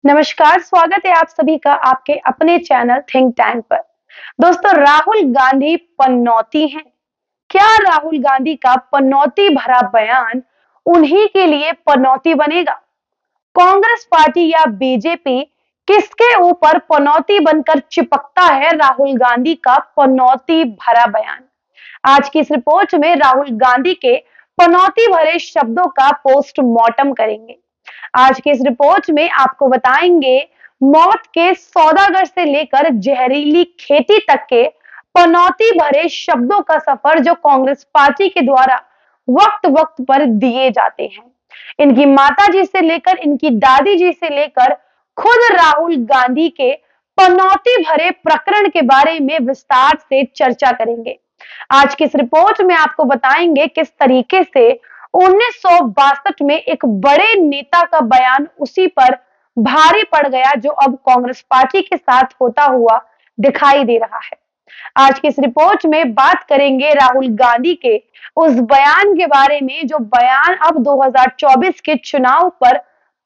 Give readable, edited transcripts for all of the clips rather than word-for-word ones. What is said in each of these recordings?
नमस्कार, स्वागत है आप सभी का आपके अपने चैनल थिंक टैंक पर। दोस्तों, राहुल गांधी पनौती हैं। क्या राहुल गांधी का पनौती भरा बयान उन्हीं के लिए पनौती बनेगा? कांग्रेस पार्टी या बीजेपी किसके ऊपर पनौती बनकर चिपकता है राहुल गांधी का पनौती भरा बयान? आज की इस रिपोर्ट में राहुल गांधी के पनौती भरे शब्दों का पोस्टमार्टम करेंगे। आज की इस रिपोर्ट में आपको बताएंगे मौत के सौदागर से लेकर जहरीली खेती तक के पनौती भरे शब्दों का सफर जो कांग्रेस पार्टी के द्वारा वक्त वक्त पर दिए जाते हैं। इनकी माता जी से लेकर इनकी दादी जी से लेकर खुद राहुल गांधी के पनौती भरे प्रकरण के बारे में विस्तार से चर्चा करेंगे। आज की इस रिपोर्ट में आपको बताएंगे किस तरीके से 1962 में एक बड़े नेता का बयान उसी पर भारी पड़ गया जो अब कांग्रेस पार्टी के साथ होता हुआ दिखाई दे रहा है। आज की इस रिपोर्ट में बात करेंगे राहुल गांधी के उस बयान के बारे में जो बयान अब 2024 के चुनाव पर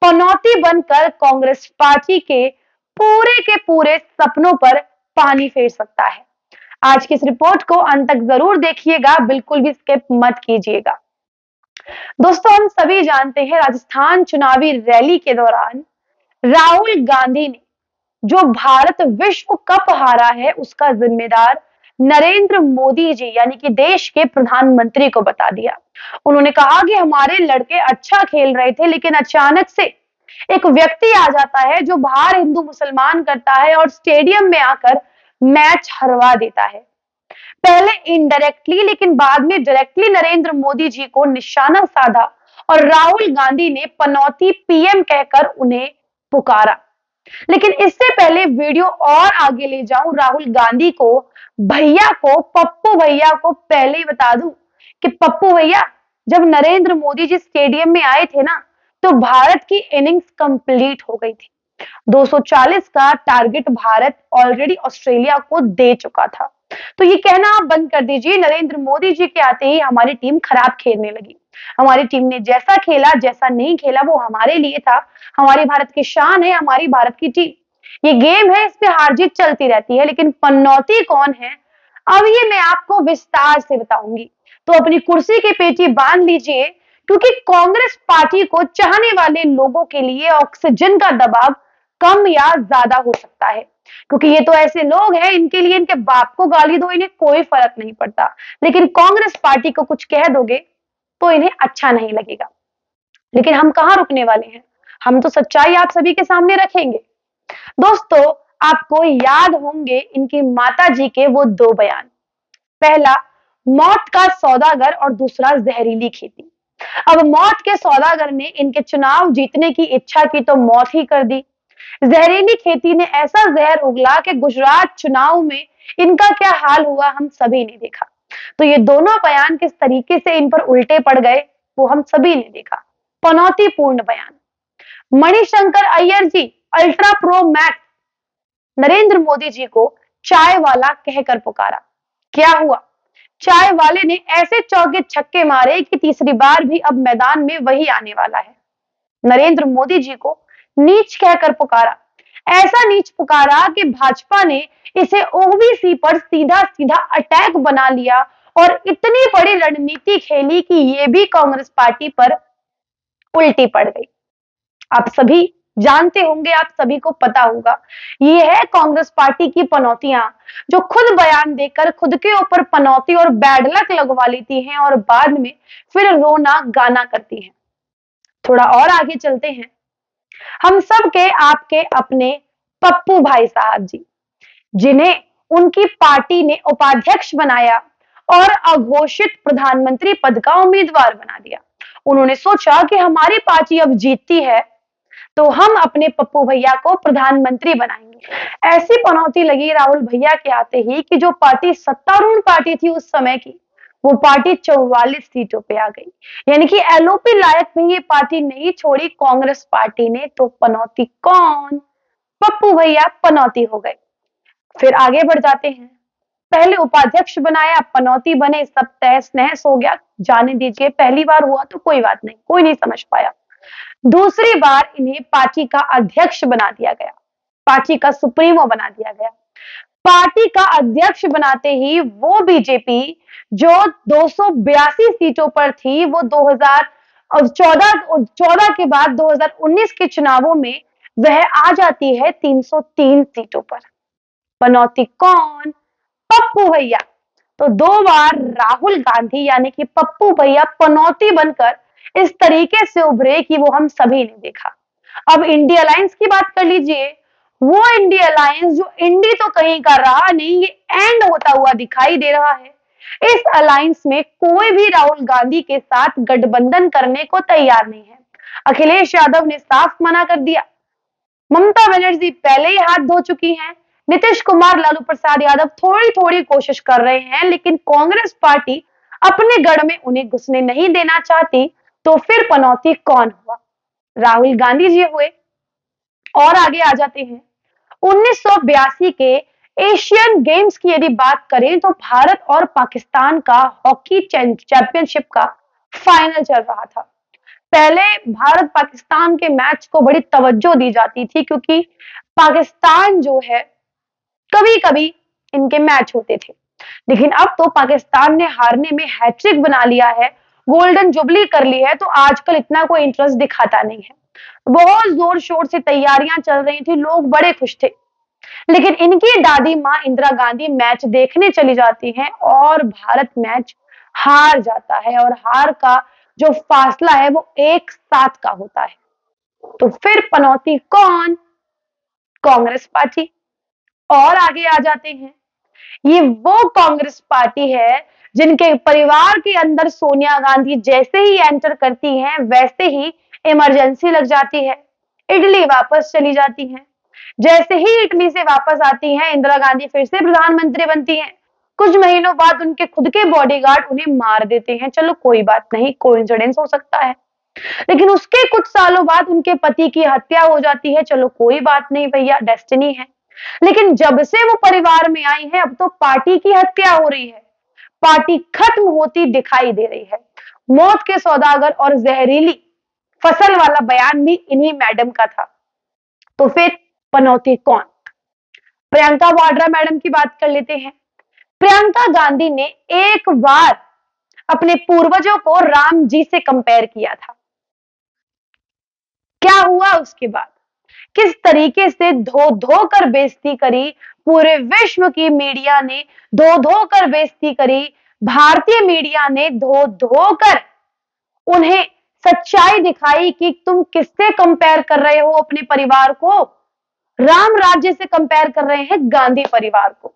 पनौती बनकर कांग्रेस पार्टी के पूरे सपनों पर पानी फेर सकता है। आज की इस रिपोर्ट को अंत तक जरूर देखिएगा, बिल्कुल भी स्किप मत कीजिएगा। दोस्तों, हम सभी जानते हैं राजस्थान चुनावी रैली के दौरान राहुल गांधी ने जो भारत विश्व कप हारा है उसका जिम्मेदार नरेंद्र मोदी जी यानी कि देश के प्रधानमंत्री को बता दिया। उन्होंने कहा कि हमारे लड़के अच्छा खेल रहे थे लेकिन अचानक से एक व्यक्ति आ जाता है जो बाहर हिंदू मुसलमान करता है और स्टेडियम में आकर मैच हरवा देता है। पहले इनडायरेक्टली लेकिन बाद में डायरेक्टली नरेंद्र मोदी जी को निशाना साधा और राहुल गांधी ने पनौती पीएम कहकर उन्हें पुकारा। लेकिन इससे पहले वीडियो और आगे ले जाऊं, राहुल गांधी को पप्पू भैया को पहले ही बता दूं कि पप्पू भैया जब नरेंद्र मोदी जी स्टेडियम में आए थे ना तो भारत की इनिंग्स कंप्लीट हो गई थी। 240 का टारगेट भारत ऑलरेडी ऑस्ट्रेलिया को दे चुका था। तो ये कहना आप बंद कर दीजिए, नरेंद्र मोदी जी के आते ही हमारी टीम खराब खेलने लगी। हमारी टीम ने जैसा खेला जैसा नहीं खेला वो हमारे लिए था। हमारी भारत की शान है, हमारी भारत की टीम। ये गेम है, इसमें हार जीत चलती रहती है, लेकिन पनौती कौन है अब ये मैं आपको विस्तार से बताऊंगी। तो अपनी कुर्सी की पेटी बांध लीजिए, क्योंकि कांग्रेस पार्टी को चाहने वाले लोगों के लिए ऑक्सीजन का दबाव कम या ज्यादा हो सकता है, क्योंकि ये तो ऐसे लोग हैं इनके लिए इनके बाप को गाली दो इन्हें कोई फर्क नहीं पड़ता, लेकिन कांग्रेस पार्टी को कुछ कह दोगे तो इन्हें अच्छा नहीं लगेगा। लेकिन हम कहां रुकने वाले हैं, हम तो सच्चाई आप सभी के सामने रखेंगे। दोस्तों, आपको याद होंगे इनकी माता जी के वो दो बयान, पहला मौत का सौदागर और दूसरा जहरीली खेती। अब मौत के सौदागर ने इनके चुनाव जीतने की इच्छा की तो मौत ही कर दी। जहरीली खेती ने ऐसा जहर उगला कि गुजरात चुनाव में इनका क्या हाल हुआ हम सभी ने देखा। तो ये दोनों बयान किस तरीके से इन पर उल्टे पड़ गए वो हम सभी ने देखा। पनौती पूर्ण बयान। Manishankar Aiyar ji ultra pro max Narendra Modi ji को चाय वाला कहकर पुकारा। क्या हुआ, चाय वाले ने ऐसे चौके छक्के मारे कि तीसरी बार भी अब मैदान में वही आने वाला है। नरेंद्र मोदी जी को नीच कहकर पुकारा, ऐसा नीच पुकारा कि भाजपा ने इसे ओबीसी पर सीधा सीधा अटैक बना लिया और इतनी बड़ी रणनीति खेली कि ये भी कांग्रेस पार्टी पर उल्टी पड़ गई। आप सभी जानते होंगे, आप सभी को पता होगा, ये है कांग्रेस पार्टी की पनौतियां जो खुद बयान देकर खुद के ऊपर पनौती और बैड लक लगवा लेती हैं और बाद में फिर रोना गाना करती हैं। थोड़ा और आगे चलते हैं। हम सब के आपके अपने पप्पू भाई साहब जी, जिन्हें उनकी पार्टी ने उपाध्यक्ष बनाया और अघोषित प्रधानमंत्री पद का उम्मीदवार बना दिया। उन्होंने सोचा कि हमारी पार्टी अब जीतती है तो हम अपने पप्पू भैया को प्रधानमंत्री बनाएंगे। ऐसी पनौती लगी राहुल भैया के आते ही कि जो पार्टी सत्तारूढ़ पार्टी थी उस समय की, वो पार्टी 44 सीटों पे आ गई। यानी कि एलओपी लायक में ये पार्टी नहीं छोड़ी कांग्रेस पार्टी ने, तो पनौती कौन? पप्पू भैया पनौती हो गए। फिर आगे बढ़ जाते हैं। पहले उपाध्यक्ष बनाया, पनौती बने, सब तहस नहस हो गया। जाने दीजिए, पहली बार हुआ तो कोई बात नहीं, कोई नहीं समझ पाया। दूसरी बार इन्हें पार्टी का अध्यक्ष बना दिया गया, पार्टी का सुप्रीमो बना दिया गया। पार्टी का अध्यक्ष बनाते ही वो बीजेपी जो 282 सीटों पर थी, वो 2014 के बाद 2019 के चुनावों में वह आ जाती है 303 सीटों पर। पनौती कौन? पप्पू भैया। तो 2 बार राहुल गांधी यानी कि पप्पू भैया पनौती बनकर इस तरीके से उभरे कि वो हम सभी ने देखा। अब इंडिया अलायंस की बात कर लीजिए। वो इंडिया अलायंस जो इंडी तो कहीं का रहा नहीं, ये एंड होता हुआ दिखाई दे रहा है। इस अलायंस में कोई भी राहुल गांधी के साथ गठबंधन करने को तैयार नहीं है। अखिलेश यादव ने साफ मना कर दिया। ममता बनर्जी पहले ही हाथ धो चुकी हैं। नीतीश कुमार, लालू प्रसाद यादव थोड़ी थोड़ी कोशिश कर रहे हैं, लेकिन कांग्रेस पार्टी अपने गढ़ में उन्हें घुसने नहीं देना चाहती। तो फिर पनौती कौन हुआ? राहुल गांधी जी हुए। और आगे आ जाते हैं 1982 के एशियन गेम्स की यदि बात करें तो भारत और पाकिस्तान का हॉकी चैंपियनशिप का फाइनल चल रहा था। पहले भारत पाकिस्तान के मैच को बड़ी तवज्जो दी जाती थी, क्योंकि पाकिस्तान जो है कभी कभी इनके मैच होते थे। लेकिन अब तो पाकिस्तान ने हारने में हैट्रिक बना लिया है, गोल्डन जुबली कर ली है, तो आजकल इतना कोई इंटरेस्ट दिखाता नहीं है। बहुत जोर शोर से तैयारियां चल रही थी, लोग बड़े खुश थे। लेकिन इनकी दादी माँ इंदिरा गांधी मैच देखने चली जाती हैं और भारत मैच हार जाता है, और हार का जो फासला है वो 1-7 का होता है। तो फिर पनौती कौन? कांग्रेस पार्टी। और आगे आ जाते हैं, ये वो कांग्रेस पार्टी है जिनके परिवार के अंदर सोनिया गांधी जैसे ही एंटर करती हैं वैसे ही इमरजेंसी लग जाती है, इटली वापस चली जाती हैं। जैसे ही इटली से वापस आती हैं, इंदिरा गांधी फिर से प्रधानमंत्री बनती हैं। कुछ महीनों बाद उनके खुद के बॉडीगार्ड उन्हें मार देते हैं। चलो कोई बात नहीं, कोइंसिडेंस हो सकता है। लेकिन उसके कुछ सालों बाद उनके पति की हत्या हो जाती है। चलो कोई बात नहीं भैया, डेस्टिनी है। लेकिन जब से वो परिवार में आई है, अब तो पार्टी की हत्या हो रही है, पार्टी खत्म होती दिखाई दे रही है। मौत के सौदागर और जहरीली फसल वाला बयान भी इन्हीं मैडम का था। तो फिर पनौती कौन? प्रियंका वाड्रा मैडम की बात कर लेते हैं। प्रियंका गांधी ने एक बार अपने पूर्वजों को राम जी से कंपेयर किया था। क्या हुआ उसके बाद? किस तरीके से धो धो कर बेइज्जती करी, पूरे विश्व की मीडिया ने धो धो कर बेइज्जती करी, भारतीय मीडिया ने धो धो कर उन्हें सच्चाई दिखाई कि तुम किससे कंपेयर कर रहे हो अपने परिवार को? राम राज्य से कंपेयर कर रहे हैं गांधी परिवार को।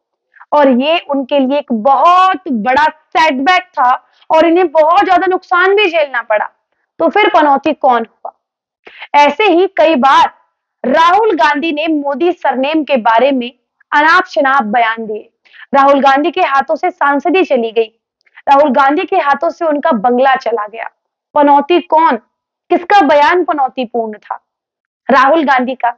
और ये उनके लिए एक बहुत बड़ा सेटबैक था और इन्हें बहुत ज्यादा नुकसान भी झेलना पड़ा। तो फिर पनौती कौन हुआ? ऐसे ही कई बार राहुल गांधी ने मोदी सरनेम के बारे में अनाप शनाप बयान दिए। राहुल गांधी के हाथों से सांसदी चली गई, राहुल गांधी के हाथों से उनका बंगला चला गया। पनौती कौन? किसका बयान पनौतीपूर्ण था? राहुल गांधी का।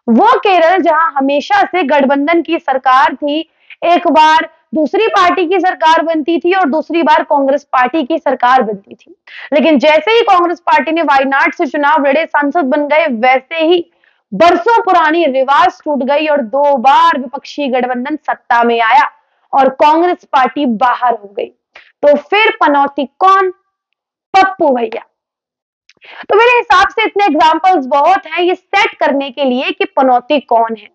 वो केरल जहां हमेशा से गठबंधन की सरकार थी, एक बार दूसरी पार्टी की सरकार बनती थी और दूसरी बार कांग्रेस पार्टी की सरकार बनती थी। लेकिन जैसे ही कांग्रेस पार्टी ने वायनाड से चुनाव लड़े, सांसद बन गए, वैसे ही बरसों पुरानी रिवाज टूट गई और 2 बार विपक्षी गठबंधन सत्ता में आया और कांग्रेस पार्टी बाहर हो गई। तो फिर पनौती कौन? पप्पू भैया। तो मेरे हिसाब से इतने एग्जाम्पल्स बहुत हैं ये सेट करने के लिए कि पनौती कौन है।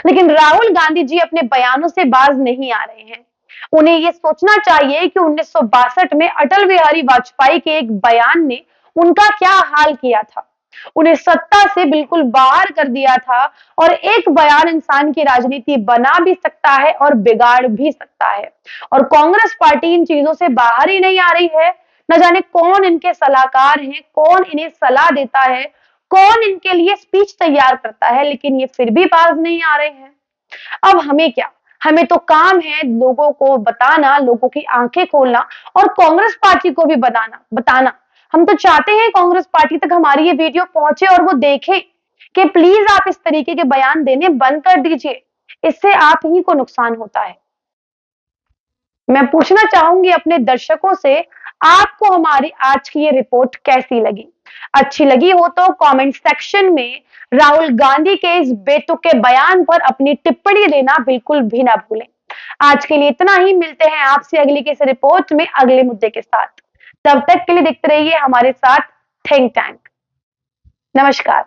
लेकिन राहुल गांधी जी अपने बयानों से बाज नहीं आ रहे हैं। उन्हें ये सोचना चाहिए कि 1962 में अटल बिहारी वाजपेयी के एक बयान ने उनका क्या हाल किया था, उन्हें सत्ता से बिल्कुल बाहर कर दिया था। और एक बयान इंसान की राजनीति बना भी सकता है और बिगाड़ भी सकता है। और कांग्रेस पार्टी इन चीजों से बाहर ही नहीं आ रही है। न जाने कौन इनके सलाहकार हैं, कौन इन्हें सलाह देता है, कौन इनके लिए स्पीच तैयार करता है, लेकिन ये फिर भी बाज नहीं आ रहे हैं। अब हमें क्या, हमें तो काम है लोगों को बताना, लोगों की आंखें खोलना और कांग्रेस पार्टी को भी बताना। हम तो चाहते हैं कांग्रेस पार्टी तक हमारी ये वीडियो पहुंचे और वो देखें कि प्लीज आप इस तरीके के बयान देने बंद कर दीजिए, इससे आप ही को नुकसान होता है। मैं पूछना चाहूंगी अपने दर्शकों से, आपको हमारी आज की ये रिपोर्ट कैसी लगी? अच्छी लगी हो तो कमेंट सेक्शन में राहुल गांधी के इस बेतुके बयान पर अपनी टिप्पणी देना बिल्कुल भी ना भूलें। आज के लिए इतना ही, मिलते हैं आपसे अगली किसी रिपोर्ट में अगले मुद्दे के साथ। तब तक के लिए देखते रहिए हमारे साथ थिंक टैंक। नमस्कार।